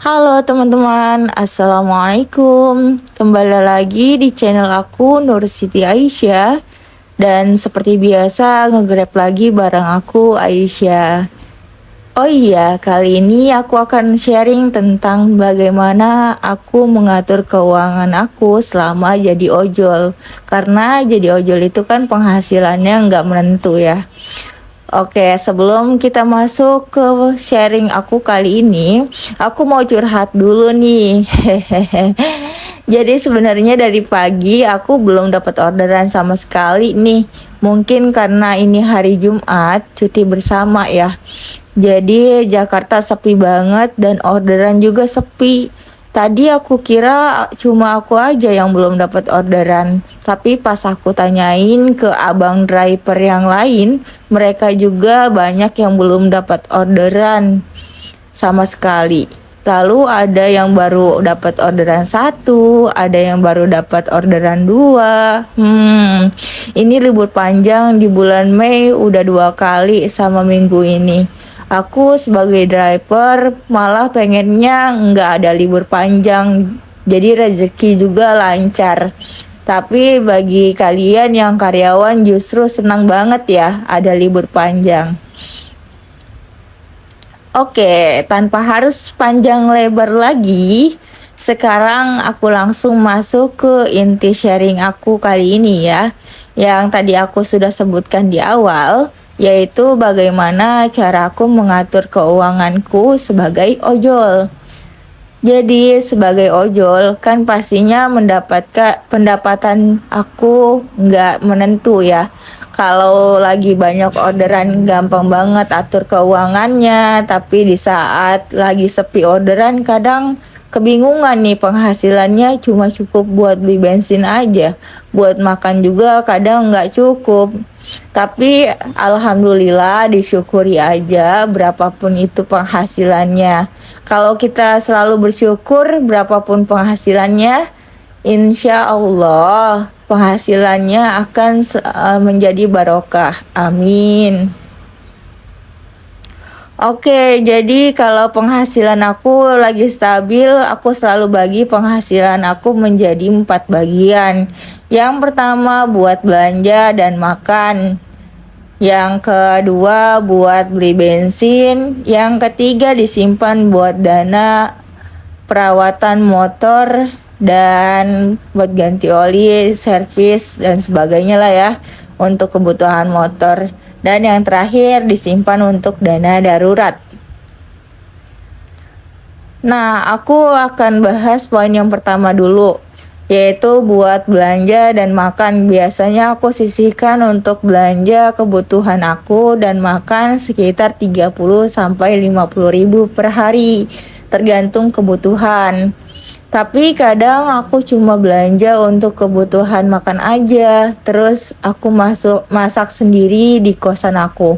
Halo teman-teman, Assalamualaikum. Kembali lagi di channel aku Nur Siti Aisyah. Dan seperti biasa nge-grab lagi bareng aku Aisyah. Oh iya, kali ini aku akan sharing tentang bagaimana aku mengatur keuangan aku selama jadi ojol. Karena jadi ojol itu kan penghasilannya nggak menentu ya. Oke, sebelum kita masuk ke sharing aku kali ini, aku mau curhat dulu nih. Jadi sebenarnya dari pagi aku belum dapat orderan sama sekali nih. Mungkin karena ini hari Jumat, cuti bersama ya. Jadi Jakarta sepi banget dan orderan juga sepi. Tadi aku kira cuma aku aja yang belum dapat orderan, tapi pas aku tanyain ke abang driver yang lain, mereka juga banyak yang belum dapat orderan sama sekali. Lalu ada yang baru dapat orderan satu, ada yang baru dapat orderan dua. Ini libur panjang di bulan Mei udah 2 kali sama minggu ini. Aku sebagai driver malah pengennya nggak ada libur panjang, jadi rezeki juga lancar. Tapi bagi kalian yang karyawan justru senang banget ya ada libur panjang. Oke, tanpa harus panjang lebar lagi, sekarang aku langsung masuk ke inti sharing aku kali ini ya. Yang tadi aku sudah sebutkan di awal, yaitu bagaimana cara aku mengatur keuanganku sebagai ojol. Jadi sebagai ojol kan pastinya mendapatkan pendapatan aku nggak menentu ya. Kalau lagi banyak orderan gampang banget atur keuangannya, tapi di saat lagi sepi orderan kadang kebingungan nih penghasilannya cuma cukup buat beli bensin aja. Buat makan juga kadang nggak cukup. Tapi alhamdulillah disyukuri aja berapapun itu penghasilannya. Kalau kita selalu bersyukur berapapun penghasilannya, insya Allah penghasilannya akan menjadi barokah. Amin. Oke, jadi kalau penghasilan aku lagi stabil, aku selalu bagi penghasilan aku menjadi 4 bagian. Yang pertama buat belanja dan makan. Yang kedua buat beli bensin. Yang ketiga disimpan buat dana perawatan motor dan buat ganti oli, servis dan sebagainya lah ya untuk kebutuhan motor. Dan yang terakhir disimpan untuk dana darurat. Nah, aku akan bahas poin yang pertama dulu, yaitu buat belanja dan makan. Biasanya aku sisihkan untuk belanja kebutuhan aku dan makan sekitar 30 sampai 50 ribu per hari, tergantung kebutuhan. Tapi kadang aku cuma belanja untuk kebutuhan makan aja, terus aku masak sendiri di kosan aku.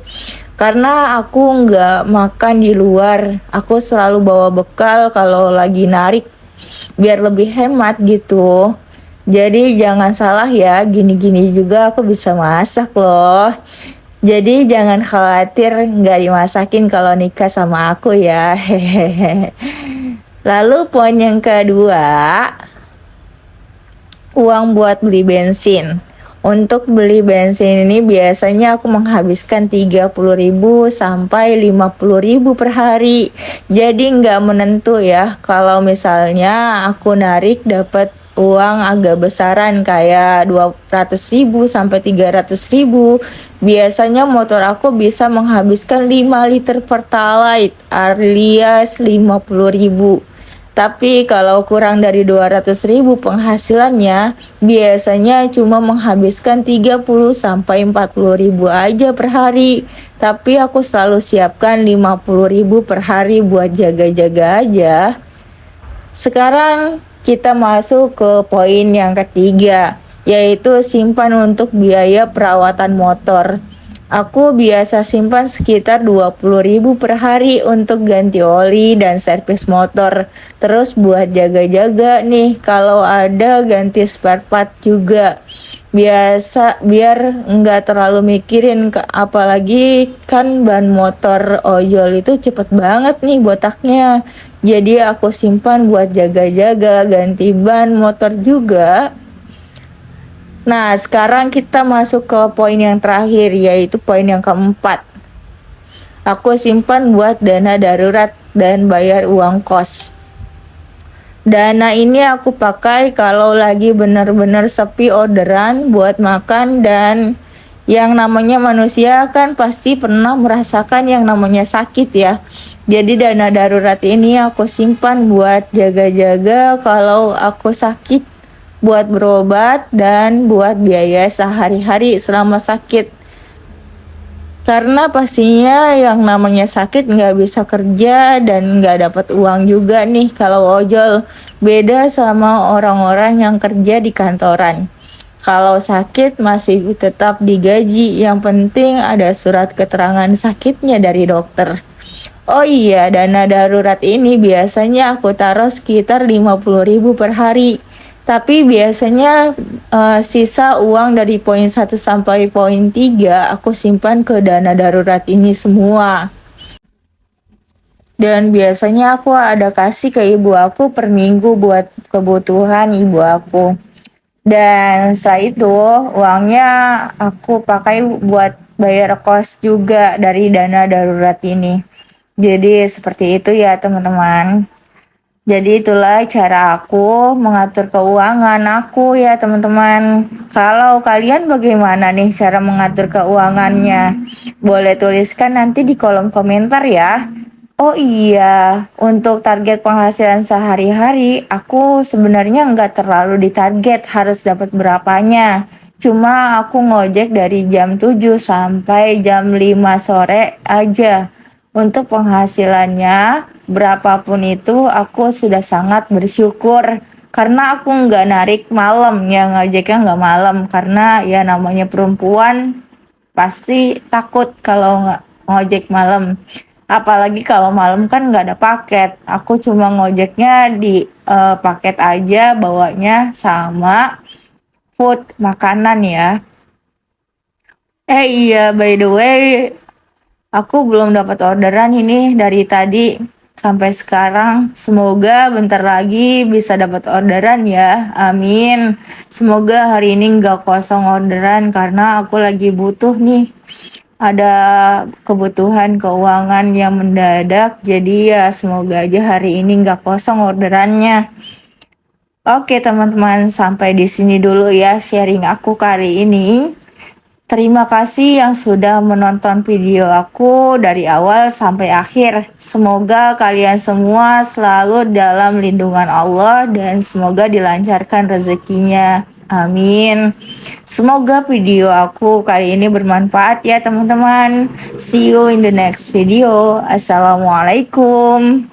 Karena aku nggak makan di luar, aku selalu bawa bekal kalau lagi narik, biar lebih hemat gitu. Jadi jangan salah ya, gini-gini juga aku bisa masak loh. Jadi jangan khawatir nggak dimasakin kalau nikah sama aku ya. Hehehe. Lalu poin yang kedua, uang buat beli bensin. Untuk beli bensin ini biasanya aku menghabiskan 30 ribu sampai 50 ribu per hari. Jadi nggak menentu ya. Kalau misalnya aku narik dapat uang agak besaran kayak 200 ribu sampai 300 ribu. Biasanya motor aku bisa menghabiskan 5 liter pertalite alias 50 ribu. Tapi kalau kurang dari 200 ribu penghasilannya, biasanya cuma menghabiskan 30 sampai 40 ribu aja per hari. Tapi aku selalu siapkan 50 ribu per hari buat jaga-jaga aja. Sekarang kita masuk ke poin yang ketiga, yaitu simpan untuk biaya perawatan motor. Aku biasa simpan sekitar 20 ribu per hari untuk ganti oli dan servis motor. Terus buat jaga-jaga nih kalau ada ganti spare part juga. biar nggak terlalu mikirin apalagi kan ban motor ojol itu cepet banget nih botaknya. Jadi aku simpan buat jaga-jaga ganti ban motor juga. Nah, sekarang kita masuk ke poin yang terakhir, yaitu poin yang keempat. Aku simpan buat dana darurat dan bayar uang kos. Dana ini aku pakai kalau lagi benar-benar sepi orderan buat makan, dan yang namanya manusia kan pasti pernah merasakan yang namanya sakit ya. Jadi dana darurat ini aku simpan buat jaga-jaga kalau aku sakit, buat berobat, dan buat biaya sehari-hari selama sakit. Karena pastinya yang namanya sakit nggak bisa kerja dan nggak dapat uang juga nih kalau ojol. Beda sama orang-orang yang kerja di kantoran. Kalau sakit masih tetap digaji, yang penting ada surat keterangan sakitnya dari dokter. Oh iya, dana darurat ini biasanya aku taruh sekitar 50.000 per hari. Tapi biasanya sisa uang dari poin 1 sampai poin 3 aku simpan ke dana darurat ini semua. Dan biasanya aku ada kasih ke ibu aku per minggu buat kebutuhan ibu aku. Dan setelah itu uangnya aku pakai buat bayar kos juga dari dana darurat ini. Jadi seperti itu ya teman-teman. Jadi itulah cara aku mengatur keuangan aku ya teman-teman. Kalau kalian bagaimana nih cara mengatur keuangannya? Boleh tuliskan nanti di kolom komentar ya. Oh iya, untuk target penghasilan sehari-hari, aku sebenarnya nggak terlalu ditarget harus dapat berapanya. Cuma aku ngojek dari jam 7 sampai jam 5 sore aja. Untuk penghasilannya, berapapun itu aku sudah sangat bersyukur. Karena aku nggak narik malam, ya ngojeknya nggak malam. Karena ya namanya perempuan, pasti takut kalau nggak ngojek malam. Apalagi kalau malam kan nggak ada paket. Aku cuma ngojeknya di paket aja, bawanya sama food makanan ya. Iya, by the way, aku belum dapat orderan ini dari tadi sampai sekarang. Semoga bentar lagi bisa dapat orderan ya. Amin. Semoga hari ini nggak kosong orderan karena aku lagi butuh nih. Ada kebutuhan keuangan yang mendadak. Jadi ya semoga aja hari ini nggak kosong orderannya. Oke teman-teman, sampai di sini dulu ya sharing aku kali ini. Terima kasih yang sudah menonton video aku dari awal sampai akhir. Semoga kalian semua selalu dalam lindungan Allah dan semoga dilancarkan rezekinya. Amin. Semoga video aku kali ini bermanfaat ya teman-teman. See you in the next video. Assalamualaikum.